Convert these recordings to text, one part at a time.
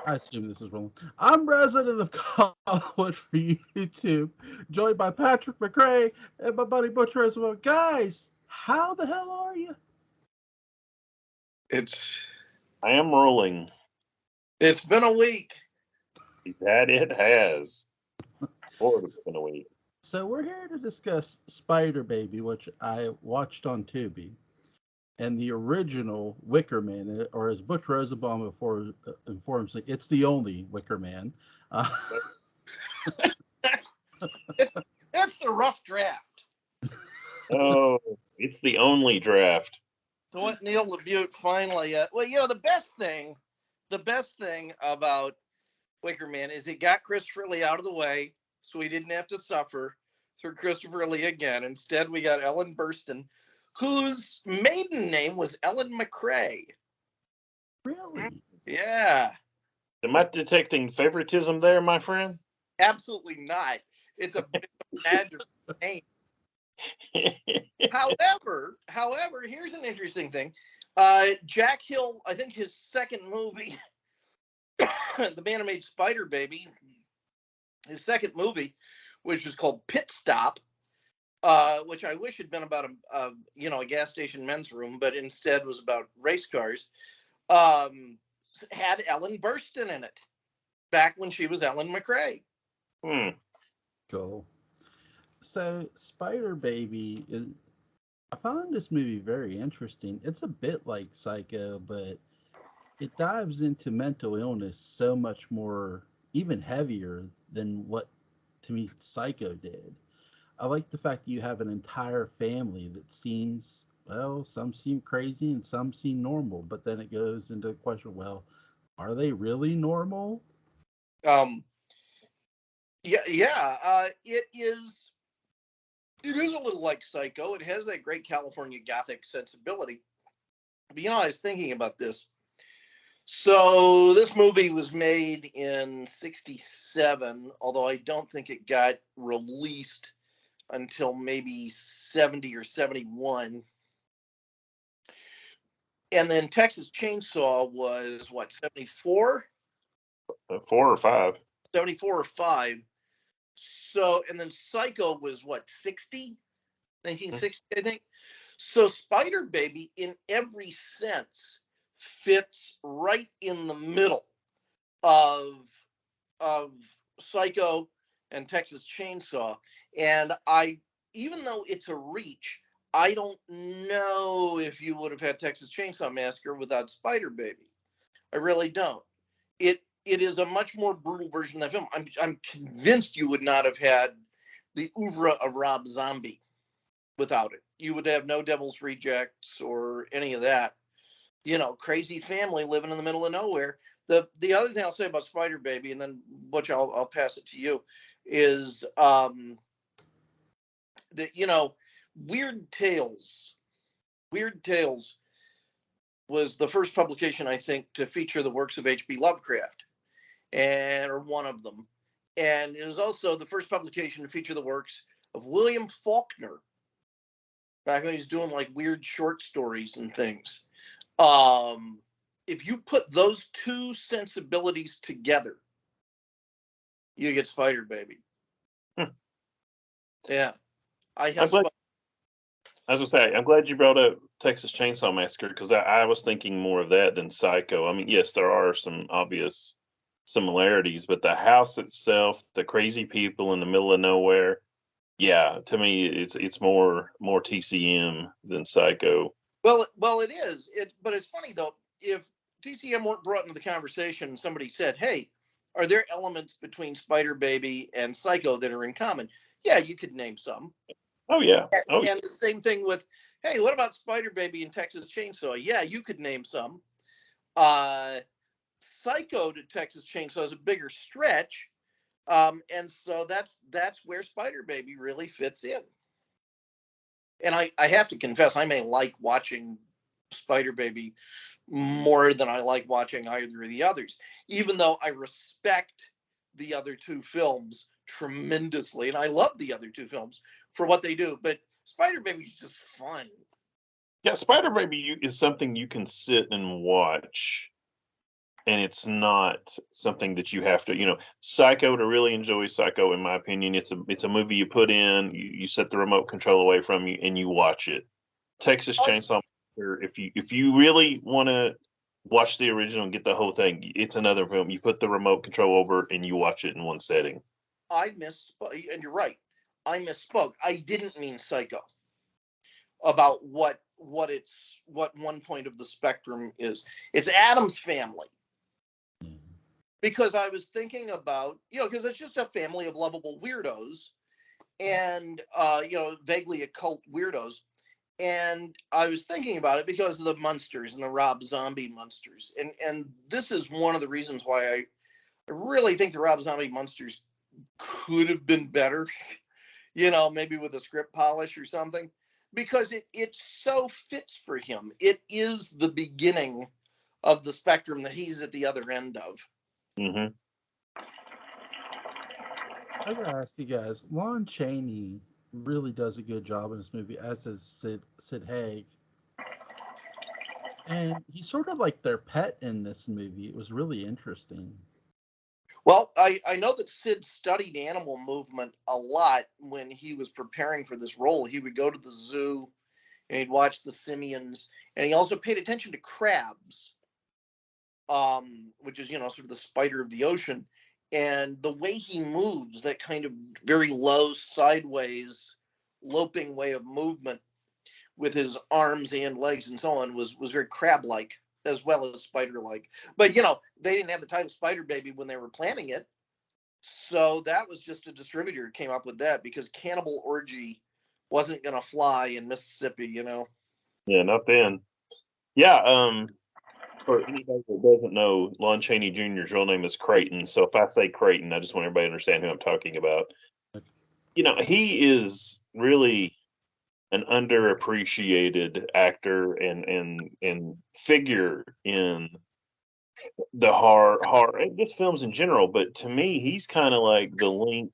I assume this is wrong. I'm resident of Collinwood for YouTube, joined by Patrick McCray and my buddy Butch as well. Guys, how the hell are you? It's I am rolling. it's been a week. That it has. Lord, it's been a week. So we're here to discuss Spider Baby, which I watched on Tubi, and the original Wicker Man, or as Butch RosenBalm before informs me, it's the only Wicker Man. Uh, It's the rough draft. Oh, it's the only draft. So what Neil LaBute finally well, the best thing about Wicker Man is he got Christopher Lee out of the way, so we didn't have to suffer through Christopher Lee again. Instead, we got Ellen Burstyn, whose maiden name was Ellen McCray. really? Yeah, Am I detecting favoritism there, my friend? absolutely not. It's a bit of a magical name. However, here's an interesting thing. Jack Hill, I think his second movie, The Man Who Made Spider Baby, his second movie, which was called Pit Stop, which I wish had been about a gas station men's room, but instead was about race cars, had Ellen Burstyn in it back when she was Ellen McCray. Cool. So Spider Baby is. I found this movie very interesting. It's a bit like Psycho, but it dives into mental illness so much more, even heavier than what to me Psycho did. I like the fact that you have an entire family that seems, well, some seem crazy and some seem normal, but then it goes into the question, well, are they really normal? Um, it is. It is a little like Psycho. It has that great California Gothic sensibility. But I was thinking about this. So this movie was made in '67, although I don't think it got released until maybe 70 or 71. And then Texas Chainsaw was what, 74? 4 or 5. 74 or 5. So, and then Psycho was what, 60? 1960, I think. So Spider Baby, in every sense, fits right in the middle of Psycho and Texas Chainsaw. And even though it's a reach, I don't know if you would have had Texas Chainsaw Massacre without Spider Baby. I really don't. It is a much more brutal version of that film. I'm convinced you would not have had the oeuvre of Rob Zombie without it. You would have no Devil's Rejects or any of that. Crazy family living in the middle of nowhere. The other thing I'll say about Spider Baby, and then Butch, I'll pass it to you, is that Weird Tales. Weird Tales was the first publication, I think, to feature the works of H.P. Lovecraft, or one of them. And it was also the first publication to feature the works of William Faulkner, back when he was doing like weird short stories and things. If you put those two sensibilities together, you get Spider Baby. Yeah. I I'm glad, as I say, I'm glad you brought up Texas Chainsaw Massacre because I was thinking more of that than Psycho. I mean, yes, there are some obvious similarities, but the house itself, the crazy people in the middle of nowhere, yeah, to me, it's more TCM than Psycho. Well, it is. But it's funny though. If TCM weren't brought into the conversation, and somebody said, "Hey, are there elements between Spider Baby and Psycho that are in common?" Yeah, you could name some. Oh yeah. And the same thing with, "Hey, what about Spider Baby and Texas Chainsaw?" Yeah, you could name some. Psycho to Texas Chainsaw is a bigger stretch, and so that's where Spider Baby really fits in. And I have to confess, I may like watching Spider Baby more than I like watching either of the others, even though I respect the other two films tremendously, and I love the other two films for what they do. But Spider Baby's just fun. Yeah, Spider Baby is something you can sit and watch, and it's not something that you have to, Psycho, to really enjoy Psycho, in my opinion, it's a movie you put in, you set the remote control away from you, and you watch it. Texas Chainsaw Massacre, if you really want to watch the original and get the whole thing, it's another film. You put the remote control over and you watch it in one setting. I misspoke, and you're right. I misspoke. I didn't mean Psycho. About what one point of the spectrum is. It's Addams Family. Because I was thinking about, because it's just a family of lovable weirdos and, vaguely occult weirdos. And I was thinking about it because of the Munsters and the Rob Zombie Munsters. And this is one of the reasons why I really think the Rob Zombie Munsters could have been better, maybe with a script polish or something, because it so fits for him. It is the beginning of the spectrum that he's at the other end of. Mm-hmm. I gotta ask you guys, Lon Chaney really does a good job in this movie, as does Sid Haig. And he's sort of like their pet in this movie. It was really interesting. Well, I know that Sid studied animal movement a lot when he was preparing for this role. He would go to the zoo and he'd watch the simians, and he also paid attention to crabs, which is, sort of the spider of the ocean. And the way he moves, that kind of very low, sideways, loping way of movement with his arms and legs and so on was very crab-like as well as spider-like. But, they didn't have the title Spider Baby when they were planning it. So that was just a distributor who came up with that because Cannibal Orgy wasn't going to fly in Mississippi, Yeah, not then. Yeah, for anybody that doesn't know, Lon Chaney Jr.'s real name is Creighton. So if I say Creighton, I just want everybody to understand who I'm talking about. He is really an underappreciated actor and figure in the horror and just films in general. But to me, he's kind of like the link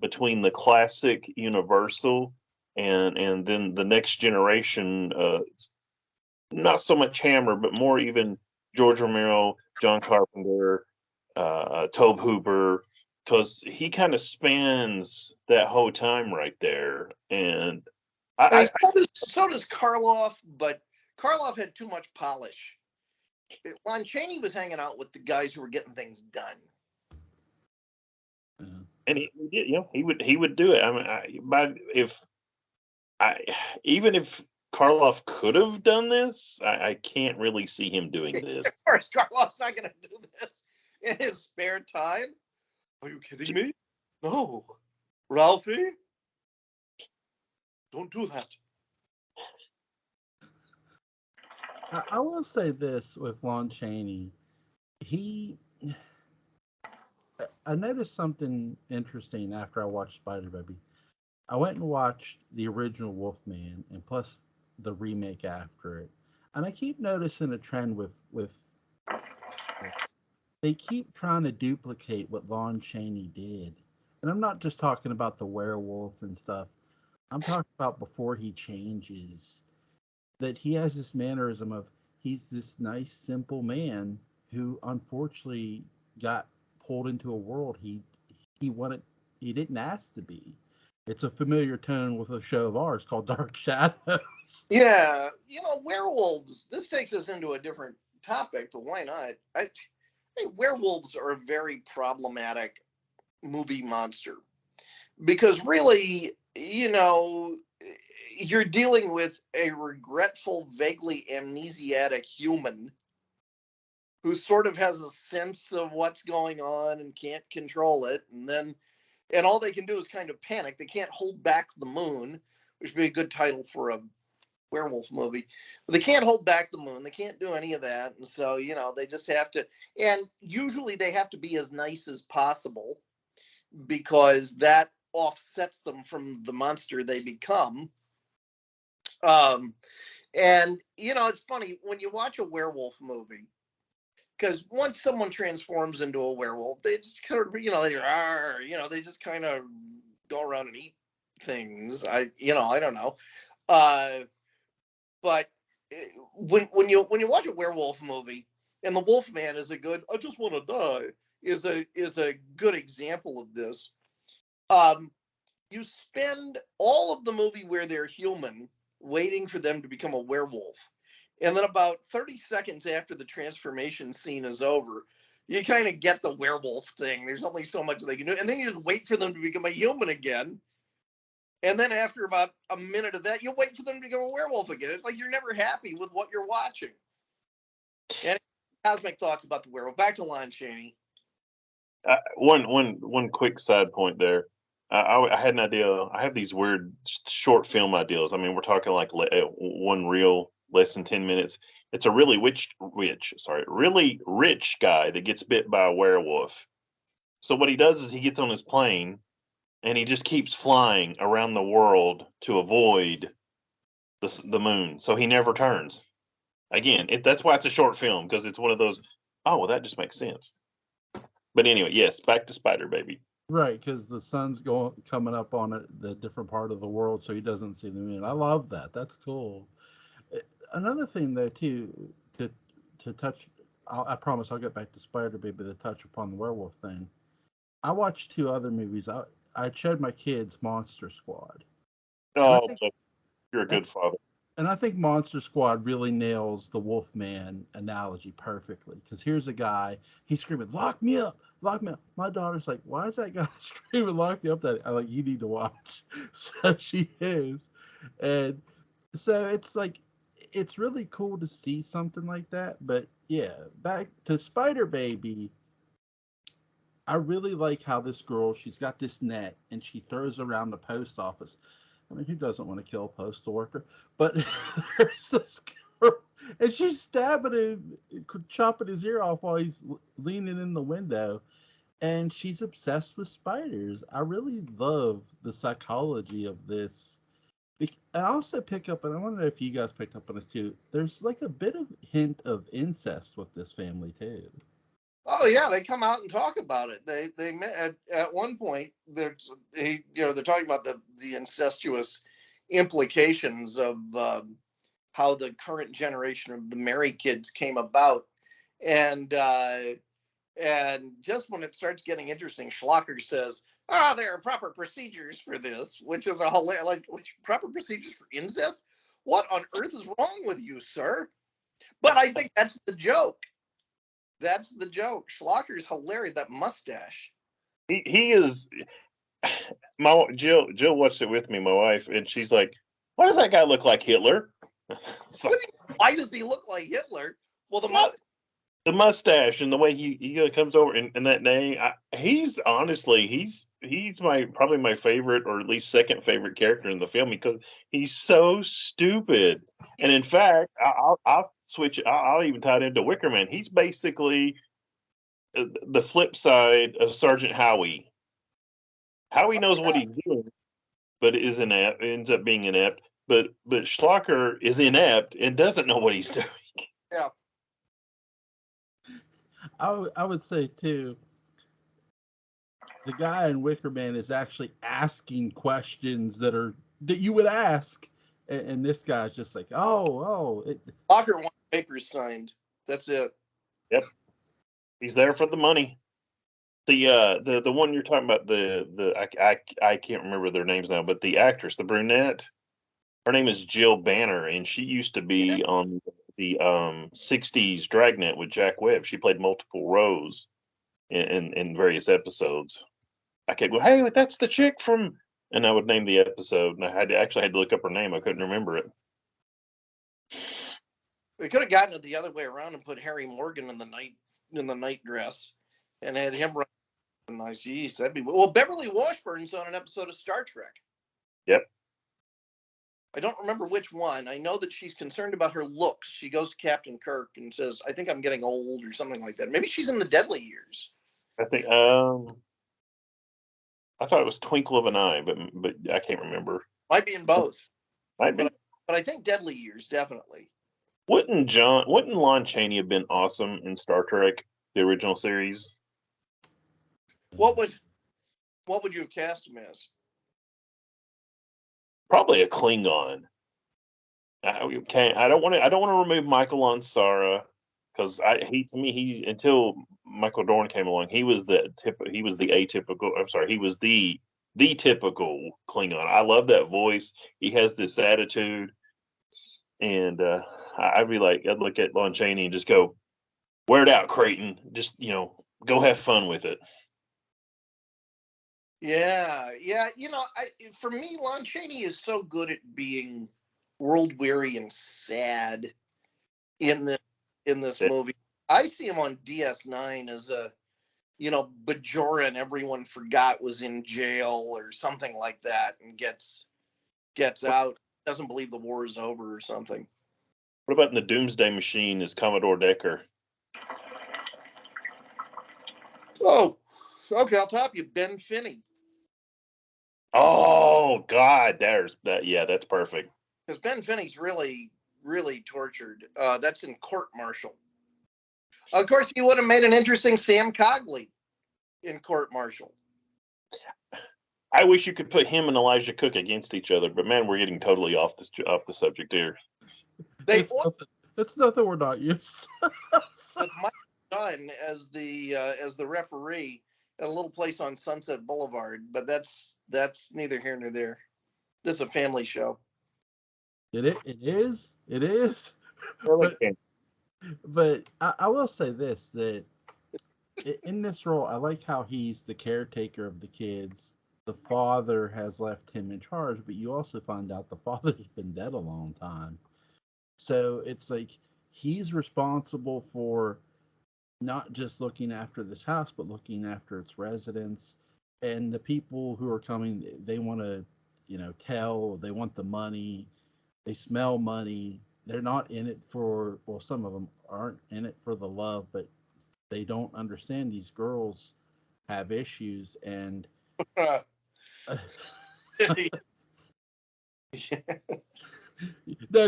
between the classic Universal and then the next generation. Not so much Hammer, but more even George Romero, John Carpenter, Tobe Hooper, because he kind of spans that whole time right there. And so does Karloff, but Karloff had too much polish. Lon Chaney was hanging out with the guys who were getting things done. And he did, he would do it. I mean, even if Karloff could have done this, I can't really see him doing this. Of course, Karloff's not going to do this in his spare time. Are you kidding me? No. Ralphie? Don't do that. I will say this with Lon Chaney. I noticed something interesting after I watched Spider Baby. I went and watched the original Wolfman and plus the remake after it. And I keep noticing a trend with this. They keep trying to duplicate what Lon Chaney did. And I'm not just talking about the werewolf and stuff. I'm talking about before he changes. That he has this mannerism of he's this nice, simple man who unfortunately got pulled into a world he didn't ask to be. It's a familiar tone with a show of ours called Dark Shadows. Yeah, werewolves. This takes us into a different topic, but why not? I think werewolves are a very problematic movie monster because really, you're dealing with a regretful, vaguely amnesiac human who sort of has a sense of what's going on and can't control it. And all they can do is kind of panic. They can't hold back the moon, which would be a good title for a werewolf movie. But they can't hold back the moon. They can't do any of that. And so, they just have to, and usually they have to be as nice as possible because that offsets them from the monster they become. And it's funny when you watch a werewolf movie, because once someone transforms into a werewolf, they just kind of, they just kind of go around and eat things. I don't know. Uh, but when you watch a werewolf movie and the Wolfman is a good, I just want to die, is a good example of this. You spend all of the movie where they're human waiting for them to become a werewolf. And then about 30 seconds after the transformation scene is over, you kind of get the werewolf thing. There's only so much they can do. And then you just wait for them to become a human again. And then after about a minute of that, you wait for them to become a werewolf again. It's like you're never happy with what you're watching. And cosmic thoughts about the werewolf. Back to Lon Chaney. One quick side point there. I had an idea. I have these weird short film ideas. I mean, we're talking like one reel, less than 10 minutes. It's a really really rich guy that gets bit by a werewolf. So what he does is he gets on his plane and he just keeps flying around the world to avoid the moon. So he never turns. Again, that's why it's a short film, because it's one of those, oh, well, that just makes sense. But anyway, yes, back to Spider Baby. Right, because the sun's coming up on the different part of the world, so he doesn't see the moon. I love that. That's cool. Another thing, though, too, to touch, I promise I'll get back to Spider Baby to touch upon the werewolf thing. I watched two other movies. I showed my kids Monster Squad. Oh, you're a good father. And I think Monster Squad really nails the Wolfman analogy perfectly. Because here's a guy, he's screaming, "Lock me up! Lock me up!" My daughter's like, "Why is that guy screaming, lock me up?" That I'm like, "You need to watch." So she is. And so it's like, it's really cool to see something like that. But yeah, back to Spider Baby. I really like how this girl, she's got this net and she throws around the post office. I mean, who doesn't want to kill a postal worker? But there's this girl, and she's stabbing him, chopping his ear off while he's leaning in the window. And she's obsessed with spiders. I really love the psychology of this. I also pick up, and I wonder if you guys picked up on this too, there's like a bit of hint of incest with this family too. Oh yeah, they come out and talk about it. They met at one point. They're talking about the incestuous implications of how the current generation of the Mary kids came about, and just when it starts getting interesting, Schlocker says, there are proper procedures for this," which is a hilarious, like, proper procedures for incest. What on earth is wrong with you, sir? But I think that's the joke. That's the joke. Schlocker's hilarious. That mustache. He is. Jill watched it with me, my wife, and she's like, "Why does that guy look like Hitler?" Why does he look like Hitler? Well, the mustache and the way he comes over and that name. He's honestly he's probably my favorite, or at least second favorite character in the film, because he's so stupid. And in fact, I'll switch. I'll even tie it into Wicker Man. He's basically the flip side of Sergeant Howie. Howie knows what he's doing, but ends up being inept. But Schlocker is inept and doesn't know what he's doing. Yeah. I would say too, the guy in Wicker Man is actually asking questions that you would ask, and this guy's just like, Locker wants papers signed. That's it. Yep, he's there for the money. The one you're talking about, I can't remember their names now, but the actress, the brunette, her name is Jill Banner, and she used to be on the 60s Dragnet with Jack Webb. She played multiple roles in various episodes. I kept going, "Hey, that's the chick from," and I would name the episode, and I had to look up her name. I couldn't remember it. They could have gotten it the other way around and put Harry Morgan in the night dress and had him run. Nice, geez, that'd be well. Beverly Washburn's on an episode of Star Trek. Yep. I don't remember which one. I know that she's concerned about her looks. She goes to Captain Kirk and says, "I think I'm getting old," or something like that. Maybe she's in the Deadly Years. I think. I thought it was Twinkle of an Eye, but I can't remember. Might be in both. Might be. But I think Deadly Years, definitely. Wouldn't Lon Chaney have been awesome in Star Trek, the original series? What would you have cast him as? probably a Klingon. I don't want to remove Michael Ansara because he until Michael Dorn came along, he was the atypical. I'm sorry, he was the typical Klingon. I love that voice. He has this attitude, and I'd look at Lon Chaney and just go, wear it out, Creighton. Just go have fun with it. Yeah. For me, Lon Chaney is so good at being world weary and sad in this movie. I see him on DS9 as a Bajoran everyone forgot was in jail or something like that, and gets out, doesn't believe the war is over or something. What about in the Doomsday Machine as Commodore Decker? Oh, okay, I'll top you. Ben Finney. Oh God, that's perfect. Because Ben Finney's really, really tortured. That's in Court Martial. Of course, you would have made an interesting Sam Cogley in Court Martial. I wish you could put him and Elijah Cook against each other, but man, we're getting totally off the subject here. That's nothing we're not used to. With Mike Dunn as the referee at a little place on Sunset Boulevard, but that's neither here nor there. This is a family show. It is. But I will say this, that in this role, I like how he's the caretaker of the kids. The father has left him in charge, but you also find out the father's been dead a long time. So it's like he's responsible for not just looking after this house, but looking after its residents. And the people who are coming, they want to, they want the money. They smell money. They're not in it for, well, some of them aren't in it for the love, but they don't understand these girls have issues. And no,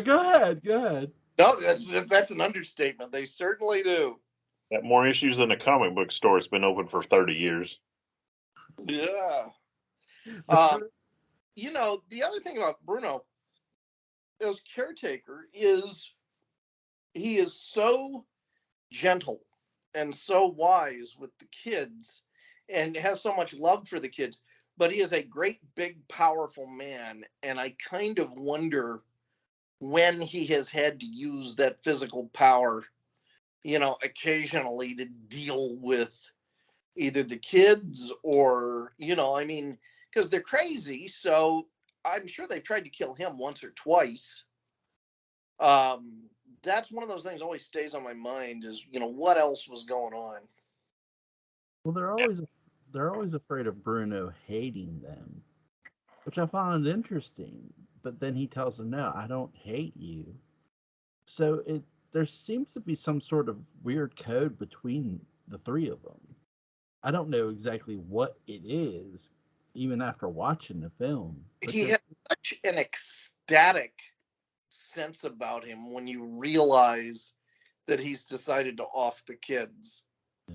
go ahead. No, that's an understatement. They certainly do. Got more issues than a comic book store. It's been open for 30 years. Yeah. The other thing about Bruno as caretaker is he is so gentle and so wise with the kids and has so much love for the kids, but he is a great, big, powerful man. And I kind of wonder when he has had to use that physical power, occasionally to deal with either the kids or, because they're crazy. So I'm sure they've tried to kill him once or twice. That's one of those things that always stays on my mind is, what else was going on? Well, they're always afraid of Bruno hating them, which I found interesting. But then he tells them, "No, I don't hate you." So there seems to be some sort of weird code between the three of them. I don't know exactly what it is, even after watching the film. He has such an ecstatic sense about him when you realize that he's decided to off the kids. Yeah.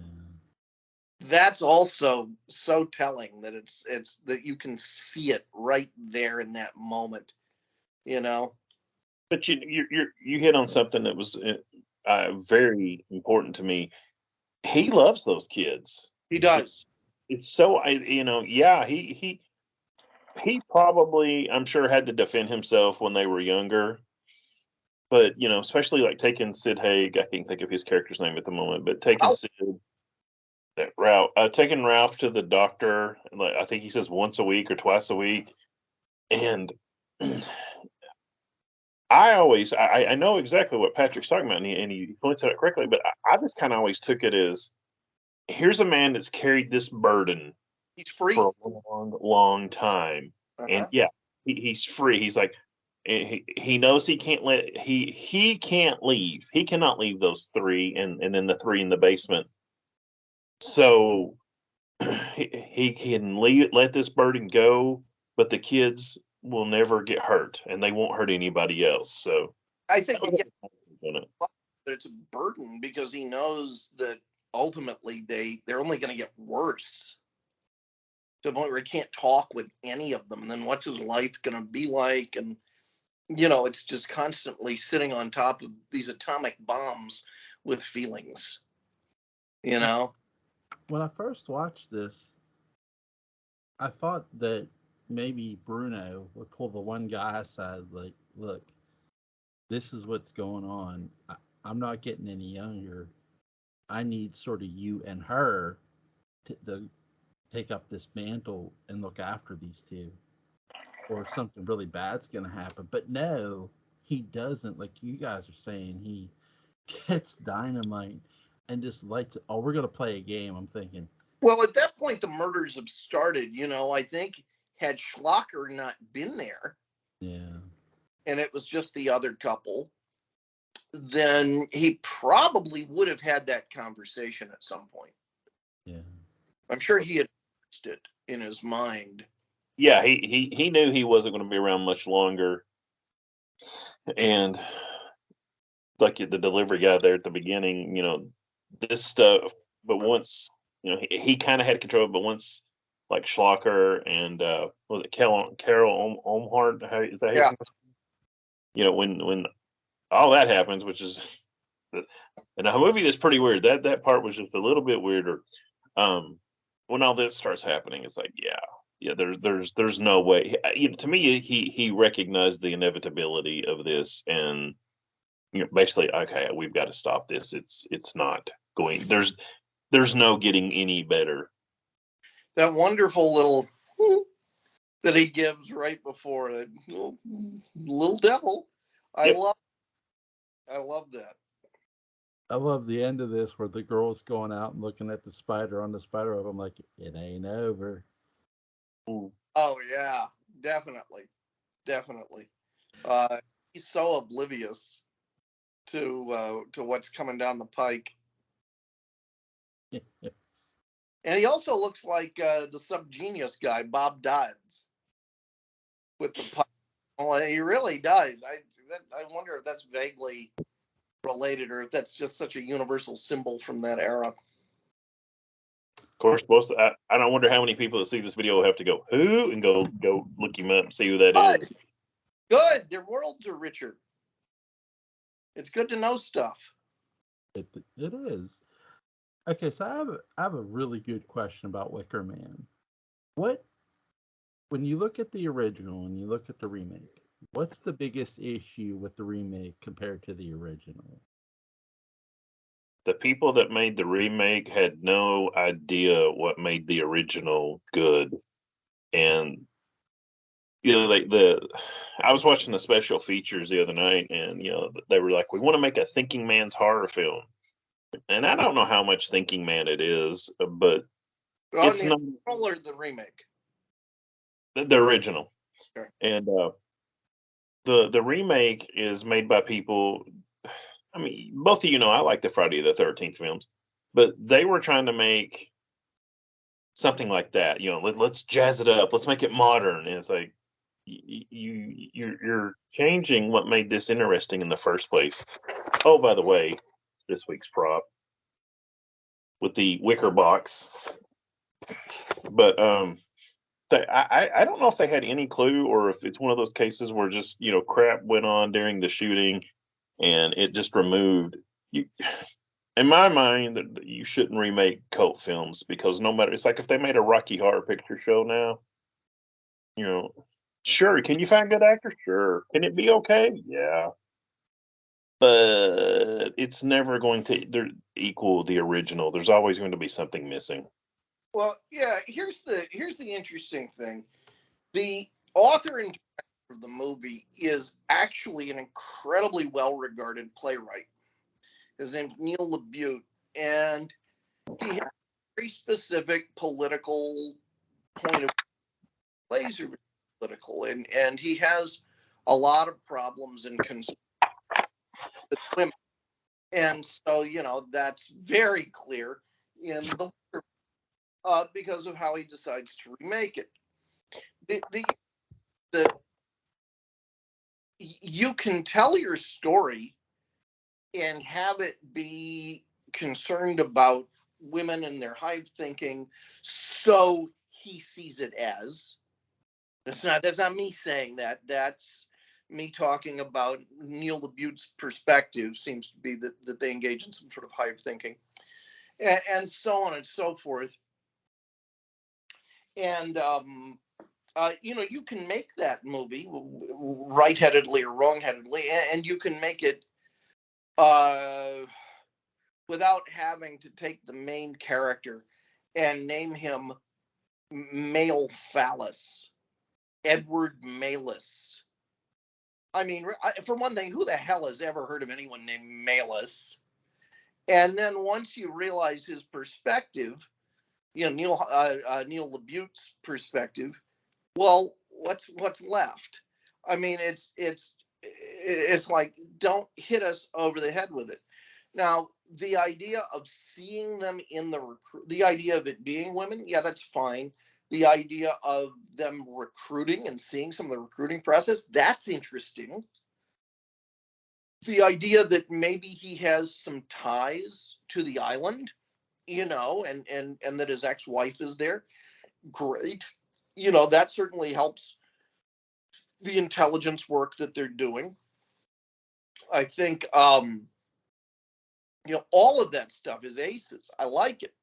That's also so telling that it's that you can see it right there in that moment, But you hit on something that was very important to me. He loves those kids. He does. It's so he probably, I'm sure, had to defend himself when they were younger. But especially like taking Sid Haig, I can't think of his character's name at the moment, but taking taking Ralph to the doctor, like I think he says once a week or twice a week, and I know exactly what Patrick's talking about, and he points it out correctly, but I just kind of always took it as, here's a man that's carried this burden He's free for a long, long time, and he's free. He's like, he knows he can't he can't leave. He cannot leave those three, and then the three in the basement. So he can let this burden go, but the kids will never get hurt, and they won't hurt anybody else. So I think it's a burden because he knows that ultimately they're only going to get worse. to the point where he can't talk with any of them. And then what's his life going to be like? And, you know, it's just constantly sitting on top of these atomic bombs with feelings, you know? When I first watched this, I thought that maybe Bruno would pull the one guy aside, like, look, this is what's going on. I'm not getting any younger. I need sort of you and her to take up this mantle and look after these two, or something really bad's going to happen. But no, he doesn't. Like you guys are saying, he gets dynamite and just lights it. Oh, we're going to play a game. I'm thinking. Well, at that point, the murders have started. You know, I think had Schlocker not been there, Yeah, and it was just the other couple, then he probably would have had that conversation at some point. yeah. I'm sure he had it in his mind. Yeah, he knew he wasn't going to be around much longer, and like the delivery guy there at the beginning, you know, this stuff. But once, you know, he kind of had control. But once, like Schlocker and was it Carol Olmhart? How is that? Yeah. You know, when all that happens, which is in a movie that's pretty weird. That part was just a little bit weirder. When all this starts happening, it's like, yeah. There's no way. You know, to me, he recognized the inevitability of this, and you know, basically, okay, we've got to stop this. It's not going. There's no getting any better. That wonderful little that he gives right before it, little devil. I love that. I love the end of this where the girl's going out and looking at the spider on the spider web. I'm like, it ain't over. Ooh. Oh yeah, definitely. He's so oblivious to what's coming down the pike. And he also looks like the subgenius guy, Bob Dodds, with the pike. Well, he really does. I wonder if that's vaguely related, or if that's just such a universal symbol from that era. Of course, I don't wonder how many people that see this video will have to go who and go look him up and see who that is. Good. Their worlds are richer. It's good to know stuff. It is. Okay, so I have a really good question about Wicker Man. When you look at the original and you look at the remake, what's the biggest issue with the remake compared to the original? The people that made the remake had no idea what made the original good, and you know, I was watching the special features the other night, and you know, they were like, we want to make a thinking man's horror film, and I don't know how much thinking man it is, but it's not the remake, the original. Sure. And the remake is made by people. I mean, both of you know I like the Friday the 13th films, but they were trying to make something like that. You know, let's jazz it up, let's make it modern. And it's like you're changing what made this interesting in the first place. Oh, by the way, this week's prop with the wicker box, but I don't know if they had any clue, or if it's one of those cases where just, you know, crap went on during the shooting and it just removed you. In my mind, that you shouldn't remake cult films, because no matter, it's like if they made a Rocky Horror Picture Show now, you know, sure, can you find good actors? Sure. Can it be okay? Yeah. But it's never going to equal the original. There's always going to be something missing. Well, yeah, here's the interesting thing. The author and director of the movie is actually an incredibly well-regarded playwright. His name's Neil LaBute, and he has a very specific political point of view. Plays are very political, and he has a lot of problems and concerns with women. And so, you know, that's very clear in the because of how he decides to remake it. You can tell your story and have it be concerned about women and their hive thinking so he sees it as. That's not me saying that. That's me talking about Neil LaBute's perspective. Seems to be that they engage in some sort of higher thinking, and so on and so forth. And you can make that movie right-headedly or wrong-headedly, and you can make it without having to take the main character and name him Male Phallus, Edward Malus. I mean, for one thing, who the hell has ever heard of anyone named Malus? And then once you realize his perspective, Neil LaBute's perspective, well, what's left? I mean, it's like, don't hit us over the head with it. Now, the idea of seeing them in the idea of it being women, yeah, that's fine. The idea of them recruiting and seeing some of the recruiting process, that's interesting. The idea that maybe he has some ties to the island, and that his ex-wife is there, great. That certainly helps the intelligence work that they're doing. I think, all of that stuff is aces. I like it.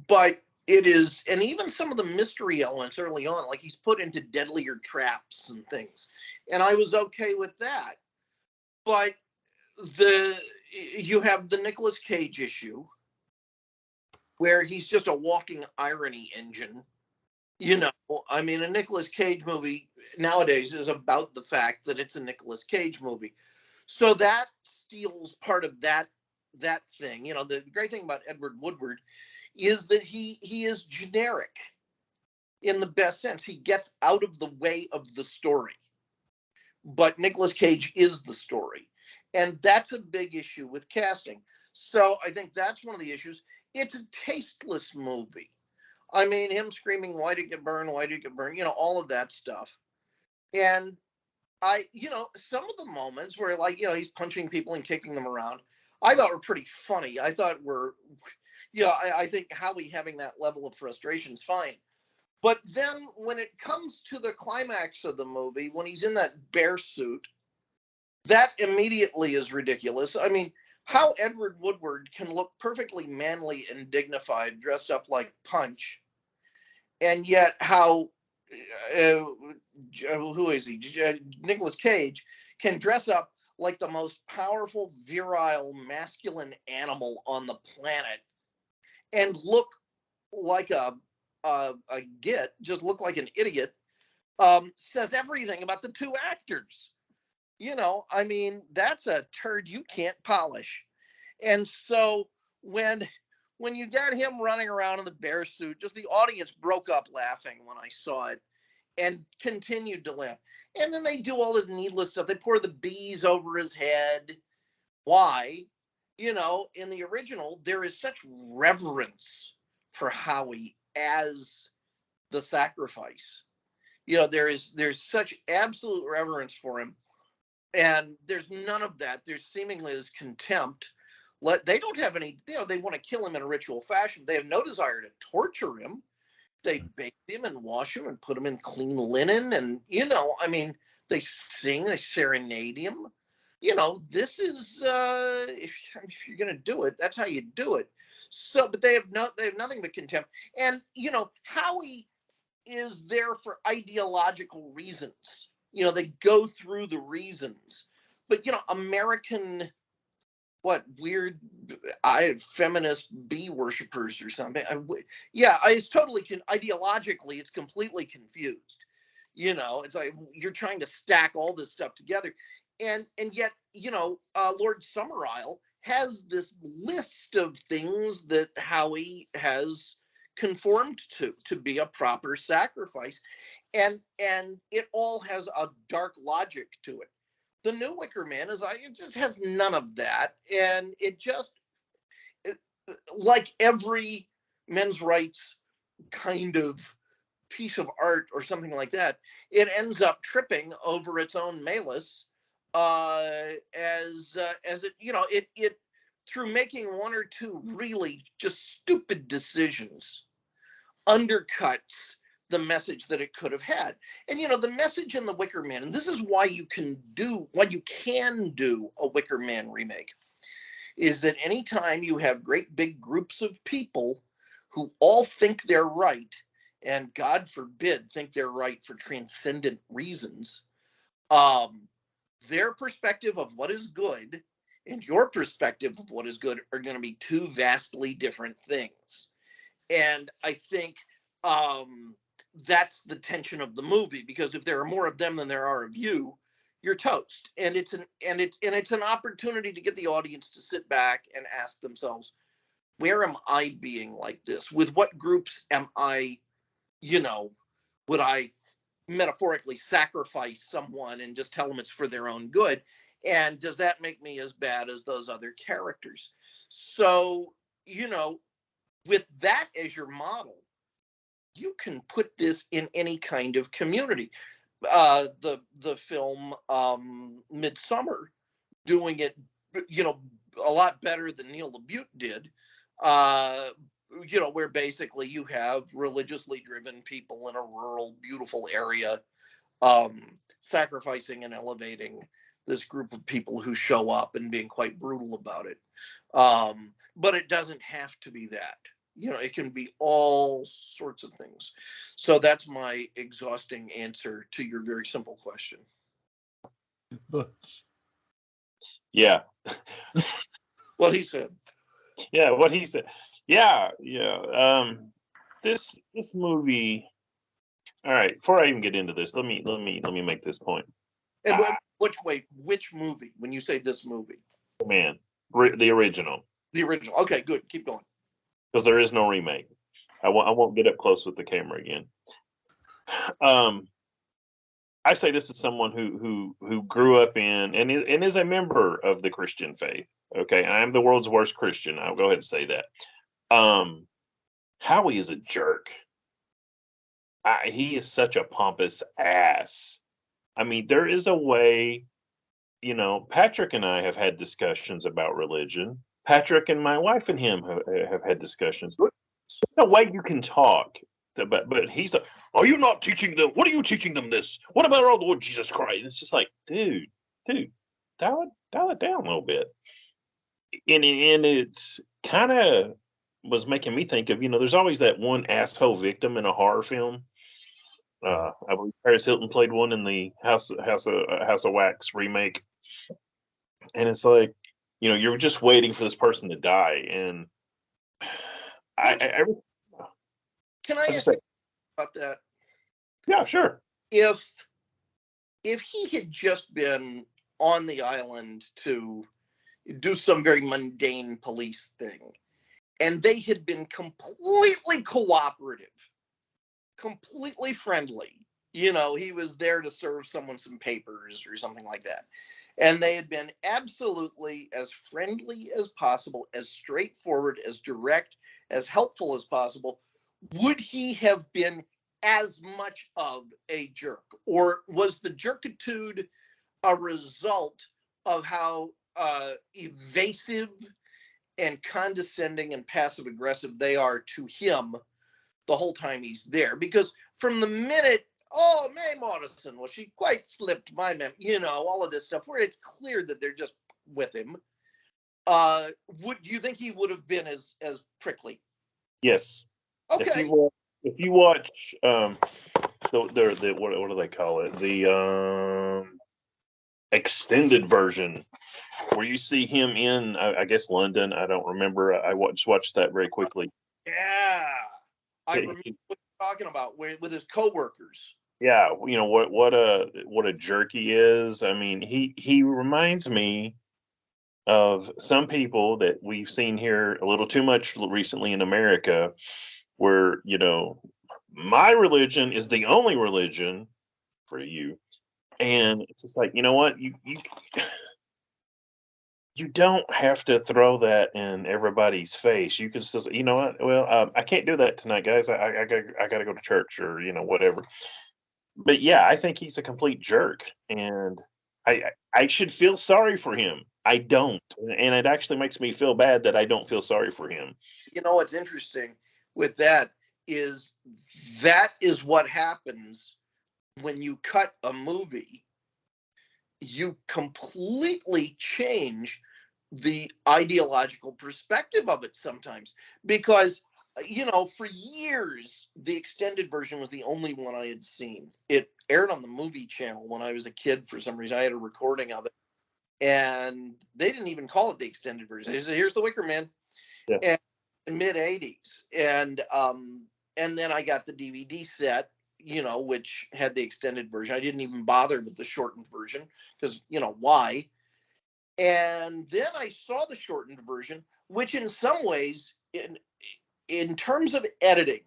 But it is, and even some of the mystery elements early on, like he's put into deadlier traps and things, and I was okay with that. But you have the Nicolas Cage issue, where he's just a walking irony engine. I mean, a Nicolas Cage movie nowadays is about the fact that it's a Nicolas Cage movie, so that steals part of that thing. The great thing about Edward Woodward is that he is generic in the best sense. He gets out of the way of the story. But Nicolas Cage is the story. And that's a big issue with casting. So I think that's one of the issues. It's a tasteless movie. I mean, him screaming, "Why did it burn? Why did it burn?" All of that stuff. And some of the moments where, like, he's punching people and kicking them around, I thought were pretty funny. I thought I think Howie having that level of frustration is fine. But then when it comes to the climax of the movie, when he's in that bear suit, that immediately is ridiculous. I mean, how Edward Woodward can look perfectly manly and dignified, dressed up like Punch, and yet how, who is he? Nicolas Cage can dress up like the most powerful, virile, masculine animal on the planet and look like just look like an idiot, says everything about the two actors. I mean, that's a turd you can't polish. And so when you got him running around in the bear suit, just the audience broke up laughing when I saw it and continued to laugh. And then they do all this needless stuff. They pour the bees over his head. Why? In the original, there is such reverence for Howie as the sacrifice. There's such absolute reverence for him, and there's none of that. There's seemingly this contempt. They don't have any. They want to kill him in a ritual fashion. They have no desire to torture him. They bathe him and wash him and put him in clean linen, and I mean, they sing, they serenade him. This is if you're gonna do it, that's how you do it. So, but they have nothing but contempt. And Howie is there for ideological reasons. They go through the reasons. But American, weird feminist bee worshippers or something. It's totally ideologically, it's completely confused. It's like you're trying to stack all this stuff together, and yet Lord Summerisle has this list of things that Howie has conformed to be a proper sacrifice, and it all has a dark logic to it. The new Wicker Man it just has none of that, and like every men's rights kind of piece of art or something like that, it ends up tripping over its own malus, as it through making one or two really just stupid decisions, undercuts the message that it could have had. And the message in the Wicker Man, and this is why you can do a Wicker Man remake, is that anytime you have great big groups of people who all think they're right, and God forbid think they're right for transcendent reasons, their perspective of what is good and your perspective of what is good are going to be two vastly different things. And I think that's the tension of the movie, because if there are more of them than there are of you, you're toast. And it's an opportunity to get the audience to sit back and ask themselves, where am I being like this? With what groups am I, would I metaphorically sacrifice someone and just tell them it's for their own good? And does that make me as bad as those other characters? So, with that as your model, you can put this in any kind of community. The film Midsummer, doing it, a lot better than Neil LaBute did, where basically you have religiously driven people in a rural, beautiful area, sacrificing and elevating this group of people who show up and being quite brutal about it. But it doesn't have to be that. It can be all sorts of things. So that's my exhausting answer to your very simple question. Butch. Yeah. What he said. Yeah, what he said. Yeah. This movie. All right. Before I even get into this, let me make this point. And which movie? When you say this movie, Man, the original. The original. Okay, good. Keep going. Because there is no remake. I won't get up close with the camera again. I say this is someone who grew up in and is a member of the Christian faith. Okay, and I'm the world's worst Christian. I'll go ahead and say that. Howie is a jerk. He is such a pompous ass. I mean, there is a way. Patrick and I have had discussions about religion. Patrick and my wife and him have had discussions. There's no way you can talk. But he's like, are you not teaching them? What are you teaching them this? What about our Lord Jesus Christ? It's just like, dude, dial it down a little bit. And it's kind of was making me think of, there's always that one asshole victim in a horror film. I believe Paris Hilton played one in the House of Wax remake. And it's like, you're just waiting for this person to die. And Can I ask you about that? Yeah, sure. If he had just been on the island to do some very mundane police thing, and they had been completely cooperative, completely friendly, he was there to serve someone some papers or something like that, and they had been absolutely as friendly as possible, as straightforward, as direct, as helpful as possible, would he have been as much of a jerk? Or was the jerkitude a result of how evasive and condescending and passive aggressive they are to him the whole time he's there? Because from the minute, Mae Morrison, well, she quite slipped my all of this stuff, where it's clear that they're just with him. Do you think he would have been as prickly? Yes. Okay. If you watch what do they call it? The extended version, where you see him in I guess London. I don't remember. I just watched that very quickly. Yeah, I remember what you're talking about with his coworkers. Yeah, what a jerk he is. I mean, he reminds me of some people that we've seen here a little too much recently in America, where my religion is the only religion for you, and it's just like, what, you don't have to throw that in everybody's face. You can still say, what, well, I can't do that tonight, guys. I gotta go to church, or whatever. But yeah, I think he's a complete jerk, and I should feel sorry for him. I don't, and it actually makes me feel bad that I don't feel sorry for him. You know what's interesting with that is what happens when you cut a movie. You completely change the ideological perspective of it sometimes, because for years the extended version was the only one I had seen. It aired on the movie channel when I was a kid. For some reason I had a recording of it, and they didn't even call it the extended version. They said, here's the Wicker Man. Yeah. And in mid 80s, and then I got the DVD set, which had the extended version. I didn't even bother with the shortened version because why. And then I saw the shortened version, which in some ways, in terms of editing,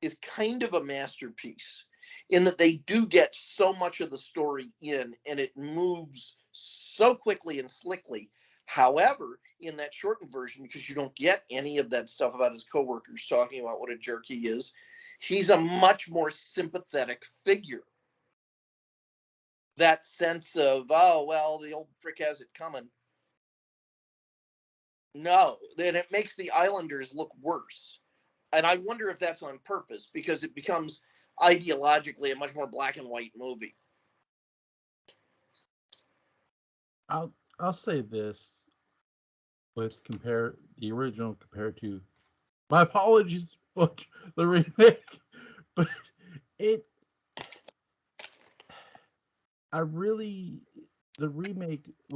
is kind of a masterpiece, in that they do get so much of the story in, and it moves so quickly and slickly. However, in that shortened version, because you don't get any of that stuff about his coworkers talking about what a jerk he is, he's a much more sympathetic figure. That sense of, oh, well, the old prick has it coming. No, then it makes the Islanders look worse. And I wonder if that's on purpose, because it becomes ideologically a much more black and white movie. I'll say this with the original compared to, my apologies, Butch, the remake, but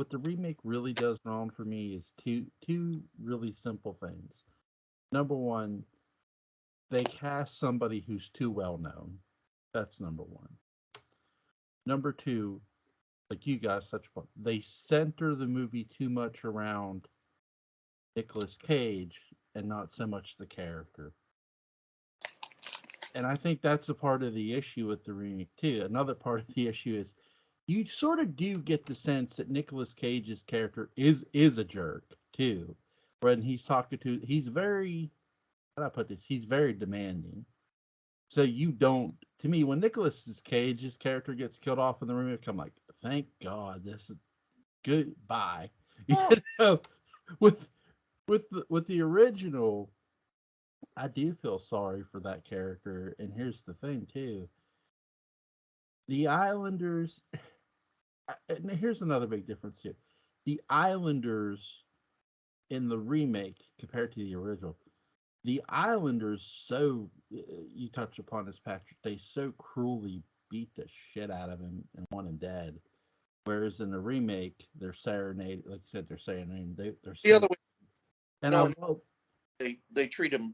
the remake really does wrong for me is two really simple things. Number one, they cast somebody who's too well known. That's number one. Number two, like you guys touched upon, they center the movie too much around Nicolas Cage and not so much the character. And I think that's a part of the issue with the remake too. Another part of the issue is you sort of do get the sense that Nicolas Cage's character is a jerk too. When he's he's very, how do I put this? He's very demanding. So you don't, to me, when Nicolas Cage's character gets killed off in the remake, I'm like, thank God, this is goodbye. With the original, I do feel sorry for that character. And here's the thing too. The Islanders, and here's another big difference here. The Islanders in the remake compared to the original, the Islanders, you touch upon this, Patrick, they so cruelly beat the shit out of him and want him dead. Whereas in the remake, they're serenaded, like you said, they're serenading. They're the other way. And no, they treat him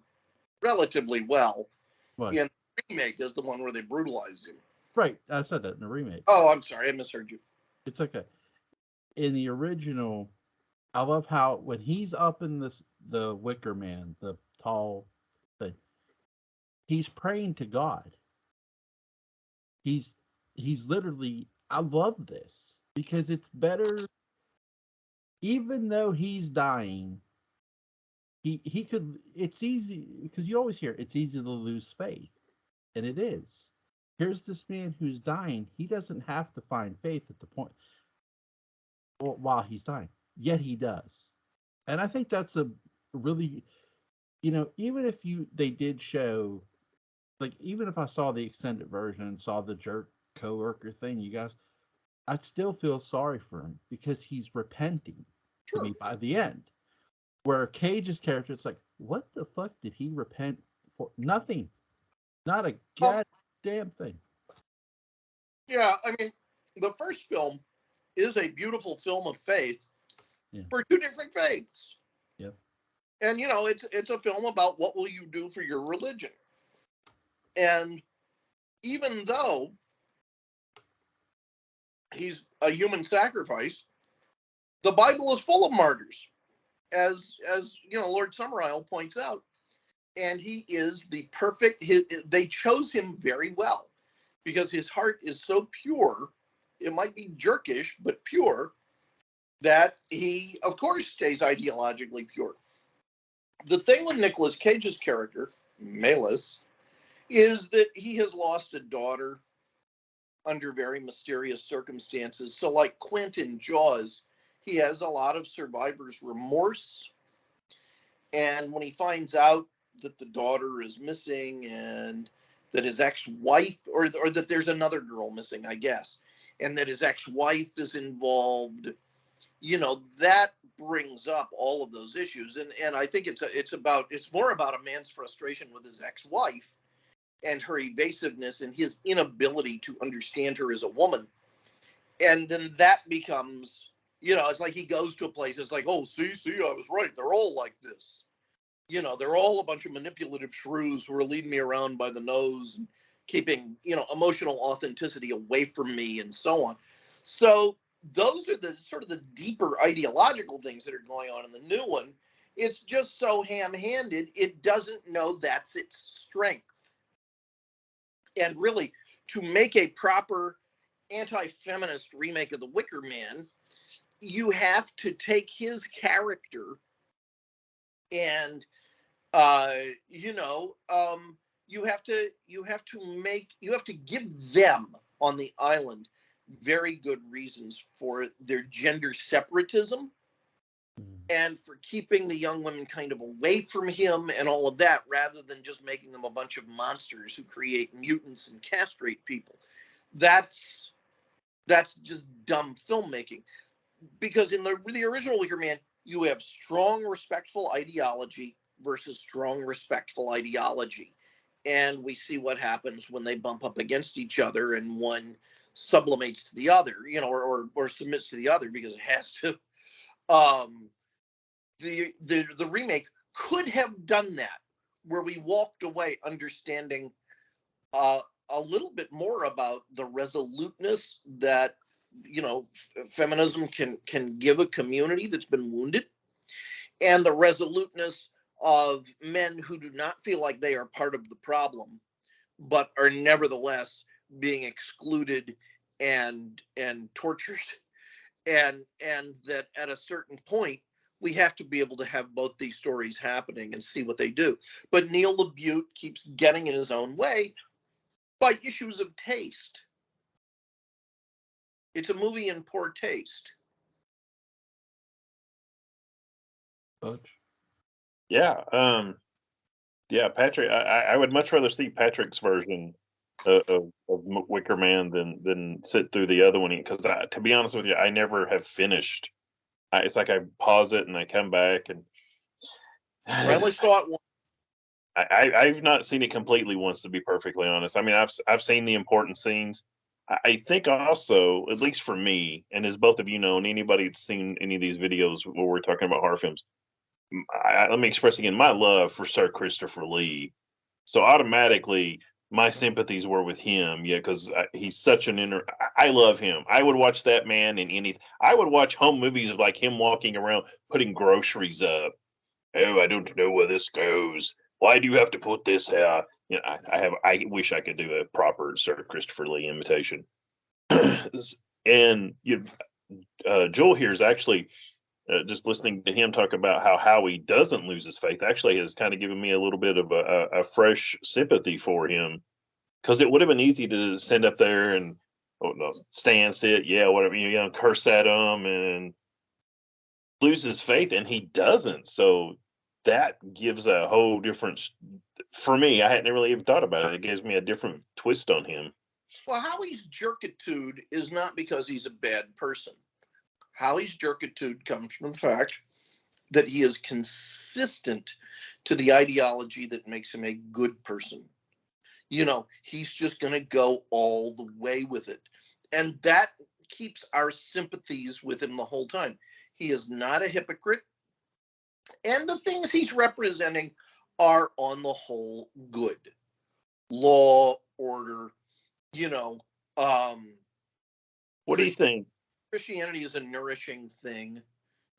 relatively well. What? In the remake is the one where they brutalize him. Right, I said that in the remake. Oh, I'm sorry, I misheard you. It's okay. In the original, I love how when he's up in the Wicker Man, the tall thing, he's praying to God. He's literally, I love this because it's better. Even though he's dying, he could. It's easy because you always hear it's easy to lose faith, and it is. Here's this man who's dying. He doesn't have to find faith at the point while he's dying, yet he does. And I think that's a really, even if they did show, like, even if I saw the extended version and saw the jerk coworker thing, you guys, I'd still feel sorry for him because he's repenting to me by the end. Where Cage's character, it's like, what the fuck did he repent for? Nothing. Not a goddamn thing. Yeah, I mean, the first film is a beautiful film of faith for two different faiths. Yeah. And it's a film about what will you do for your religion. And even though he's a human sacrifice, the Bible is full of martyrs, as Lord Summerisle points out. And he is the perfect. They chose him very well because his heart is so pure. It might be jerkish, but pure, that he, of course, stays ideologically pure. The thing with Nicolas Cage's character, Melis, is that he has lost a daughter under very mysterious circumstances. So like Quint in Jaws, he has a lot of survivor's remorse. And when he finds out that the daughter is missing and that his ex-wife, or that there's another girl missing, I guess, and that his ex-wife is involved, that brings up all of those issues. And I think it's more about a man's frustration with his ex-wife and her evasiveness and his inability to understand her as a woman. And then that becomes, it's like he goes to a place, it's like, oh, see, I was right. They're all like this. They're all a bunch of manipulative shrews who are leading me around by the nose and keeping, emotional authenticity away from me and so on. So those are the sort of the deeper ideological things that are going on in the new one. It's just so ham-handed, it doesn't know that's its strength. And really, to make a proper anti-feminist remake of the Wicker Man, you have to take his character and you have to give them on the island very good reasons for their gender separatism and for keeping the young women kind of away from him and all of that, rather than just making them a bunch of monsters who create mutants and castrate people. That's just dumb filmmaking. Because in the original Wicker Man, you have strong, respectful ideology versus strong, respectful ideology. And we see what happens when they bump up against each other and one sublimates to the other, or submits to the other because it has to. The remake could have done that, where we walked away understanding a little bit more about the resoluteness that feminism can give a community that's been wounded, and the resoluteness of men who do not feel like they are part of the problem, but are nevertheless being excluded and tortured, and that at a certain point we have to be able to have both these stories happening and see what they do. But Neil LaBute keeps getting in his own way by issues of taste. It's a movie in poor taste. Butch? Yeah, Patrick. I would much rather see Patrick's version of Wicker Man than sit through the other one, because to be honest with you, I never have finished. It's like I pause it and I come back, and I only saw it once. I've not seen it completely once, to be perfectly honest. I mean, I've seen the important scenes. I think also, at least for me, and as both of you know, and anybody that's seen any of these videos where we're talking about horror films, let me express again my love for Sir Christopher Lee. So automatically, my sympathies were with him, because he's such I love him. I would watch that man in any. I would watch home movies of like him walking around putting groceries up. Oh, I don't know where this goes. Why do you have to put this here? I wish I could do a proper Sir Christopher Lee imitation. And Joel here is actually just listening to him talk about how he doesn't lose his faith. Actually, has kind of given me a little bit of a fresh sympathy for him, because it would have been easy to stand up there and stand, sit, whatever, curse at him and lose his faith, and he doesn't. So that gives a whole different, for me, I hadn't really even thought about it. It gives me a different twist on him. Well, Howie's jerkitude is not because he's a bad person. Howie's jerkitude comes from the fact that he is consistent to the ideology that makes him a good person. He's just going to go all the way with it. And that keeps our sympathies with him the whole time. He is not a hypocrite. And the things he's representing are, on the whole, good. Law, order, What do you think? Christianity is a nourishing thing,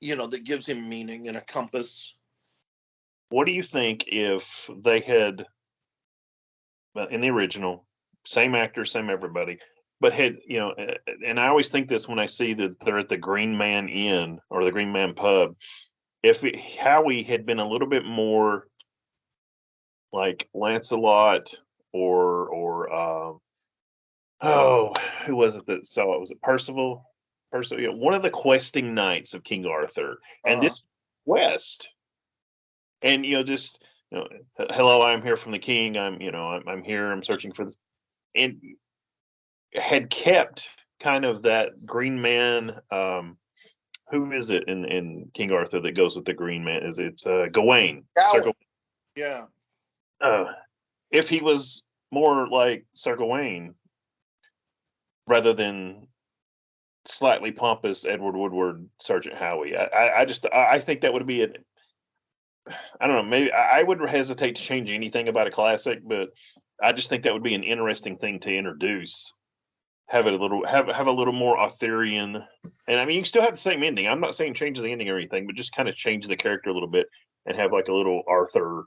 that gives him meaning and a compass. What do you think if they had, in the original, same actor, same everybody, but had, and I always think this when I see that they're at the Green Man Inn or the Green Man Pub, if Howie had been a little bit more like Lancelot or who was it that saw it? Was it Percival? person, one of the questing knights of King Arthur, and Uh-huh. this quest, and just hello, I'm here from the king. I'm here. I'm searching for this, and had kept kind of that green man. Who is it in King Arthur that goes with the green man? It's Gawain? Sir Gowan. Gawain. Yeah. If he was more like Sir Gawain rather than slightly pompous Edward Woodward Sergeant Howie, I think that would be it. I don't know. Maybe I would hesitate to change anything about a classic, but I just think that would be an interesting thing to introduce. Have it a little have a little more Arthurian, and I mean you can still have the same ending. I'm not saying change the ending or anything, but just kind of change the character a little bit and have like a little Arthur